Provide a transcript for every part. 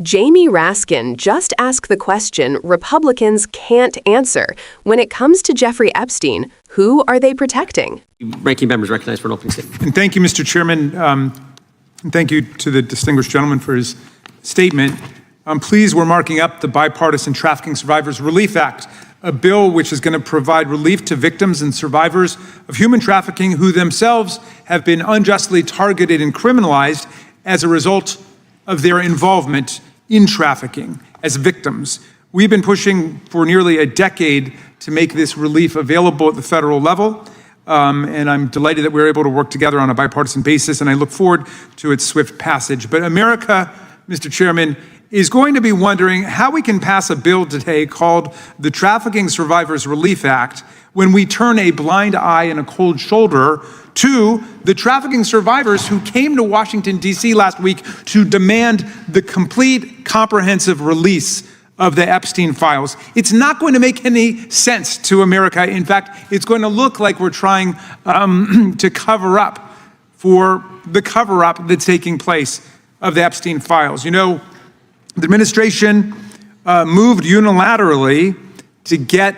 Jamie Raskin just asked the question Republicans can't answer. When it comes to Jeffrey Epstein, who are they protecting? Ranking members recognized for an opening statement. And thank you, Mr. Chairman. And thank you to the distinguished gentleman for his statement. I'm pleased we're marking up the Bipartisan Trafficking Survivors Relief Act, a bill which is going to provide relief to victims and survivors of human trafficking who themselves have been unjustly targeted and criminalized as a result of their involvement in trafficking as victims. We've been pushing for nearly a decade to make this relief available at the federal level, and I'm delighted that we're able to work together on a bipartisan basis, and I look forward to its swift passage. But America, Mr. Chairman, is going to be wondering how we can pass a bill today called the Trafficking Survivors Relief Act when we turn a blind eye and a cold shoulder to the trafficking survivors who came to Washington, D.C. last week to demand the complete, comprehensive release of the Epstein files. It's not going to make any sense to America. In fact, it's going to look like we're trying to cover up for the cover-up that's taking place of the Epstein files. You know, the administration moved unilaterally to get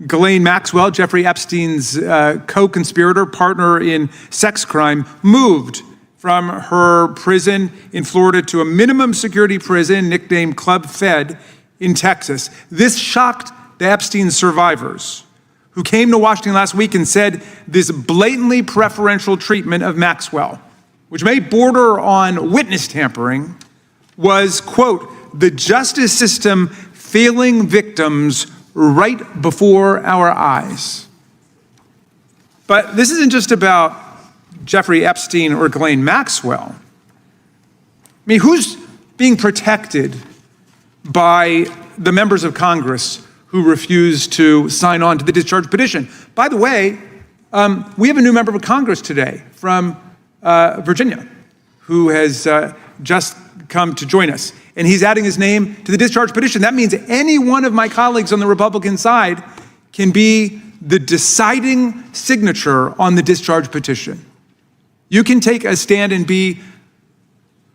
Ghislaine Maxwell, Jeffrey Epstein's co-conspirator, partner in sex crime, moved from her prison in Florida to a minimum security prison nicknamed Club Fed in Texas. This shocked the Epstein survivors who came to Washington last week and said this blatantly preferential treatment of Maxwell, which may border on witness tampering, was, quote, the justice system failing victims right before our eyes. But this isn't just about Jeffrey Epstein or Ghislaine Maxwell. I mean, who's being protected by the members of Congress who refuse to sign on to the discharge petition? By the way, we have a new member of Congress today from Virginia who has just come to join us. And he's adding his name to the discharge petition. That means any one of my colleagues on the Republican side can be the deciding signature on the discharge petition. You can take a stand and be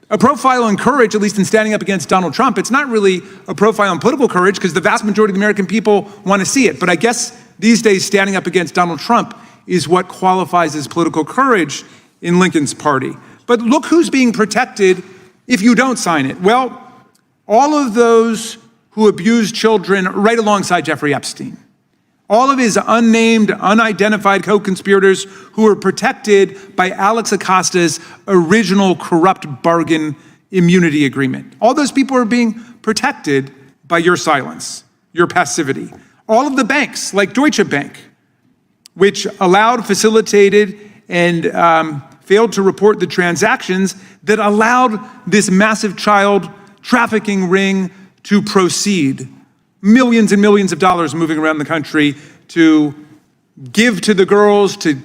a profile on courage, at least in standing up against Donald Trump. It's not really a profile on political courage because the vast majority of the American people want to see it. But I guess these days standing up against Donald Trump is what qualifies as political courage in Lincoln's party. But look who's being protected if you don't sign it. Well, all of those who abused children right alongside Jeffrey Epstein. All of his unnamed, unidentified co-conspirators who were protected by Alex Acosta's original corrupt bargain immunity agreement. All those people are being protected by your silence, your passivity. All of the banks, like Deutsche Bank, which allowed, facilitated, and failed to report the transactions that allowed this massive child trafficking ring to proceed. Millions and millions of dollars moving around the country to give to the girls, to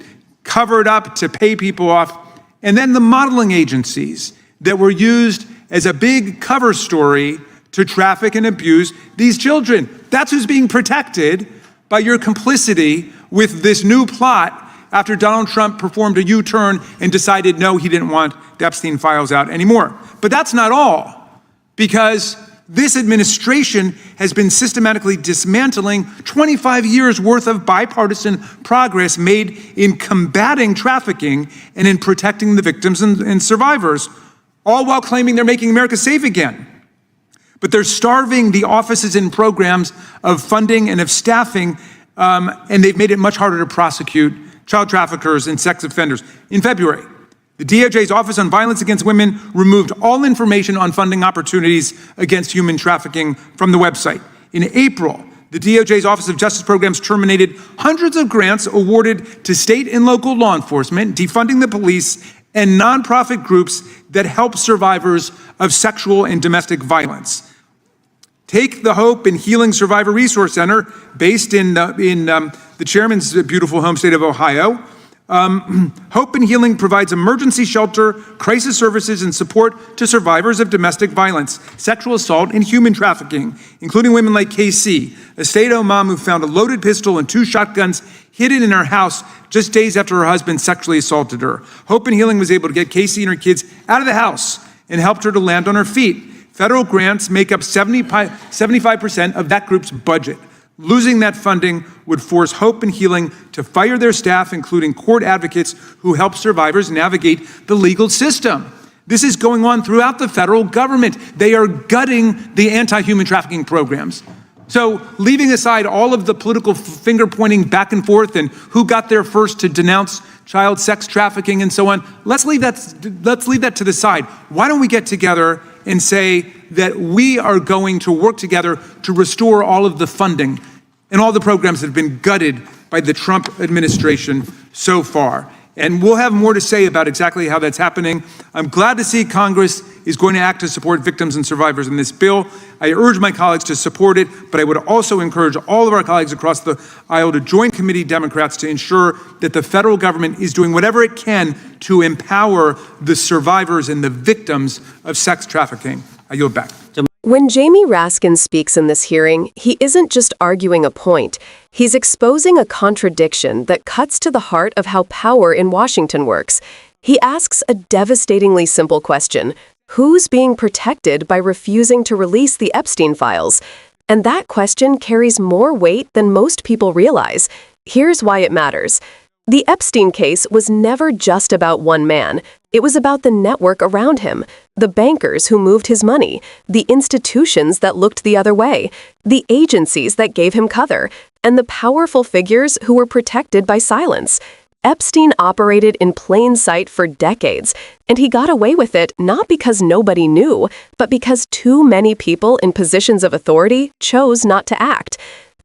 cover it up, to pay people off. And then the modeling agencies that were used as a big cover story to traffic and abuse these children. That's who's being protected by your complicity with this new plot after Donald Trump performed a U-turn and decided, no, he didn't want the Epstein files out anymore. But that's not all, because this administration has been systematically dismantling 25 years worth of bipartisan progress made in combating trafficking and in protecting the victims and survivors, all while claiming they're making America safe again. But they're starving the offices and programs of funding and of staffing, and they've made it much harder to prosecute child traffickers and sex offenders. In February, the DOJ's Office on Violence Against Women removed all information on funding opportunities against human trafficking from the website. In April, the DOJ's Office of Justice Programs terminated hundreds of grants awarded to state and local law enforcement, defunding the police, and nonprofit groups that help survivors of sexual and domestic violence. Take the Hope and Healing Survivor Resource Center, based in the chairman's beautiful home state of Ohio. Hope and Healing provides emergency shelter, crisis services, and support to survivors of domestic violence, sexual assault, and human trafficking, including women like Casey, a stay-at-home mom who found a loaded pistol and 2 shotguns hidden in her house just days after her husband sexually assaulted her. Hope and Healing was able to get Casey and her kids out of the house and helped her to land on her feet. Federal grants make up 75% of that group's budget. Losing that funding would force Hope and Healing to fire their staff, including court advocates who help survivors navigate the legal system. This is going on throughout the federal government. They are gutting the anti-human trafficking programs. So leaving aside all of the political finger pointing back and forth and who got there first to denounce child sex trafficking and so on, let's leave that to the side. Why don't we get together and say that we are going to work together to restore all of the funding and all the programs that have been gutted by the Trump administration so far. And we'll have more to say about exactly how that's happening. I'm glad to see Congress is going to act to support victims and survivors in this bill. I urge my colleagues to support it, but I would also encourage all of our colleagues across the aisle to join committee Democrats to ensure that the federal government is doing whatever it can to empower the survivors and the victims of sex trafficking. I yield back. When Jamie Raskin speaks in this hearing, he isn't just arguing a point. He's exposing a contradiction that cuts to the heart of how power in Washington works. He asks a devastatingly simple question: who's being protected by refusing to release the Epstein files? And that question carries more weight than most people realize. Here's why it matters. The Epstein case was never just about one man. It was about the network around him, the bankers who moved his money, the institutions that looked the other way, the agencies that gave him cover, and the powerful figures who were protected by silence. Epstein operated in plain sight for decades, and he got away with it not because nobody knew, but because too many people in positions of authority chose not to act.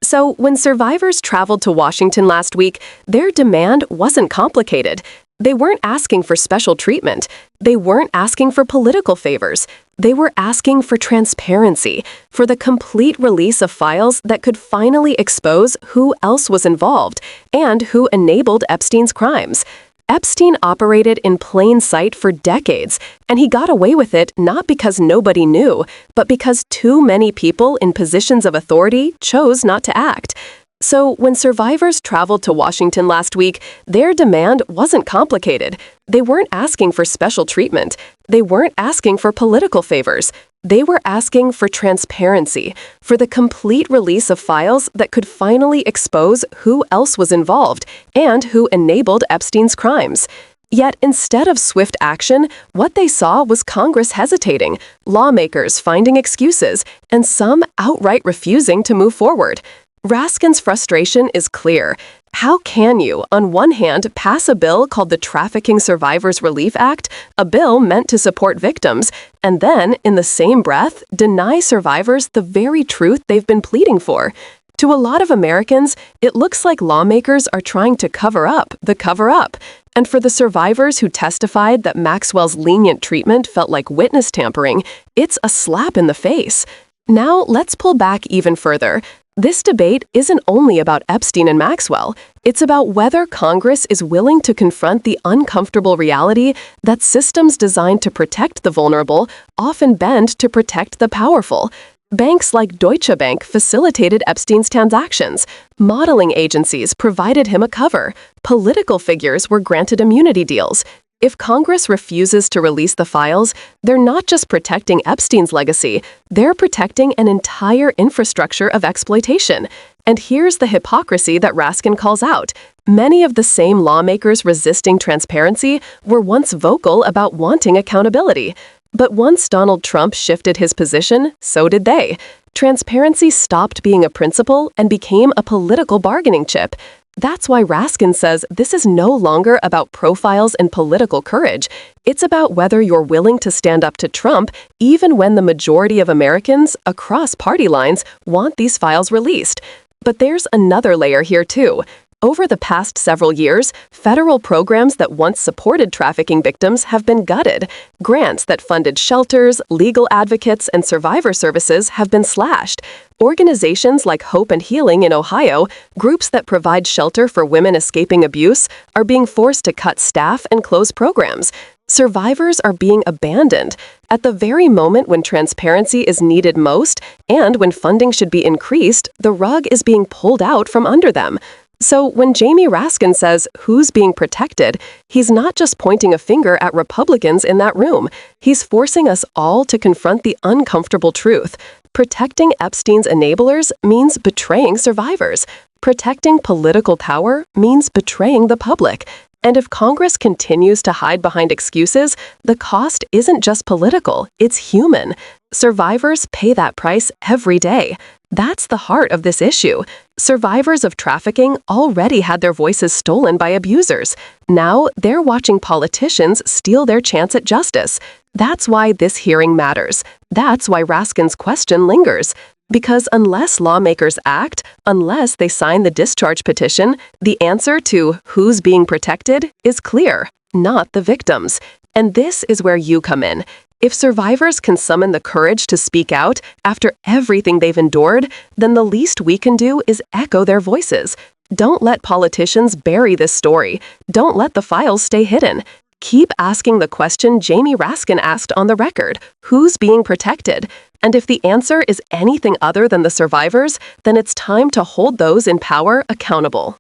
So when survivors traveled to Washington last week, their demand wasn't complicated. They weren't asking for special treatment. They weren't asking for political favors. They were asking for transparency, for the complete release of files that could finally expose who else was involved and who enabled Epstein's crimes. Epstein operated in plain sight for decades, and he got away with it not because nobody knew, but because too many people in positions of authority chose not to act. So when survivors traveled to Washington last week, their demand wasn't complicated. They weren't asking for special treatment. They weren't asking for political favors. They were asking for transparency, for the complete release of files that could finally expose who else was involved and who enabled Epstein's crimes. Yet instead of swift action, what they saw was Congress hesitating, lawmakers finding excuses, and some outright refusing to move forward. Raskin's frustration is clear. How can you, on one hand, pass a bill called the Trafficking Survivors Relief Act, a bill meant to support victims, and then, in the same breath, deny survivors the very truth they've been pleading for? To a lot of Americans, it looks like lawmakers are trying to cover up the cover-up. And for the survivors who testified that Maxwell's lenient treatment felt like witness tampering, it's a slap in the face. Now, let's pull back even further. This debate isn't only about Epstein and Maxwell. It's about whether Congress is willing to confront the uncomfortable reality that systems designed to protect the vulnerable often bend to protect the powerful. Banks like Deutsche Bank facilitated Epstein's transactions. Modeling agencies provided him a cover. Political figures were granted immunity deals. If Congress refuses to release the files, they're not just protecting Epstein's legacy, they're protecting an entire infrastructure of exploitation. And here's the hypocrisy that Raskin calls out. Many of the same lawmakers resisting transparency were once vocal about wanting accountability. But once Donald Trump shifted his position, so did they. Transparency stopped being a principle and became a political bargaining chip. That's why Raskin says this is no longer about profiles and political courage. It's about whether you're willing to stand up to Trump even when the majority of Americans, across party lines, want these files released. But there's another layer here too. Over the past several years, federal programs that once supported trafficking victims have been gutted. Grants that funded shelters, legal advocates, and survivor services have been slashed. Organizations like Hope and Healing in Ohio, groups that provide shelter for women escaping abuse, are being forced to cut staff and close programs. Survivors are being abandoned at the very moment when transparency is needed most and when funding should be increased. The rug is being pulled out from under them. So when Jamie Raskin says who's being protected, he's not just pointing a finger at Republicans in that room. He's forcing us all to confront the uncomfortable truth. Protecting Epstein's enablers means betraying survivors. Protecting political power means betraying the public. And if Congress continues to hide behind excuses, the cost isn't just political, it's human. Survivors pay that price every day. That's the heart of this issue. Survivors of trafficking already had their voices stolen by abusers. Now they're watching politicians steal their chance at justice. That's why this hearing matters. That's why Raskin's question lingers. Because unless lawmakers act, unless they sign the discharge petition, the answer to who's being protected is clear, not the victims. And this is where you come in. If survivors can summon the courage to speak out after everything they've endured, then the least we can do is echo their voices. Don't let politicians bury this story. Don't let the files stay hidden. Keep asking the question Jamie Raskin asked on the record, who's being protected? And if the answer is anything other than the survivors, then it's time to hold those in power accountable.